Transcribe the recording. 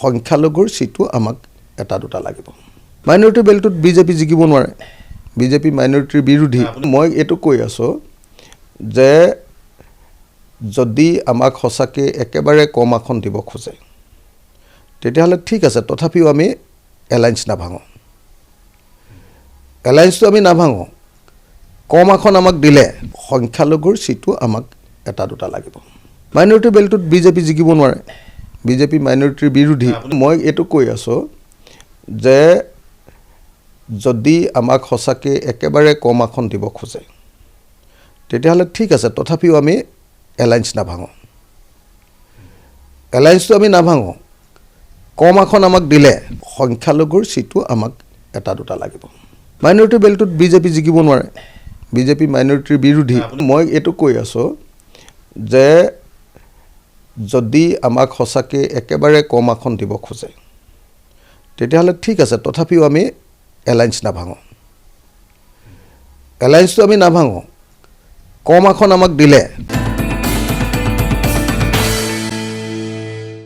সংখ্যালঘুৰ সিটটো আমাক এটা দুটা লাগিব মাইনৰিটি বেলটোত বিজেপি জিকিব নোৱাৰে বিজেপি মাইনৰিটিৰ বিৰোধী মই এটো কৈ আছো যে যদি আমাক হসাকে একেবাৰে কম আসন দিব খোজে তেতিয়াহলে ঠিক আছে তথাপিও আমি এলায়েন্স নাভাঙো এলায়েন্সটো আমি নাভাঙো কম আসন আমাক দিলে সংখ্যালঘুৰ সিটটো আমাক এটা দুটা লাগিব মাইনৰিটি বেলটোত বিজেপি জিকিব নোৱাৰে বিজেপি মাইনৰিটিৰ বিৰোধী মই এটো কৈ আছো যে যদি আমাক হসাকে একেবাৰে কম আসন দিব খোজে তেতিয়াহলে ঠিক আছে তথাপিও আমি এলায়েন্স নাভাঙো এলায়েন্সটো আমি নাভাঙো কম আসন আমাক দিলে সংখ্যালঘুৰ সিটটো আমাক এটা দুটা লাগিব মাইনৰিটি বেলটোত বিজেপি জিকিব নোৱাৰে বিজেপি মাইনৰিটিৰ বিৰোধী মই এটো কৈ আছো যে যদি আমাক হসাকে একেবাৰে কম আসন দিব খোজে তেতিয়াহলে ঠিক আছে তথাপিও আমি এলায়েন্স নাভাঙো এলায়েন্সটো আমি নাভাঙো কম আসন আমাক দিলে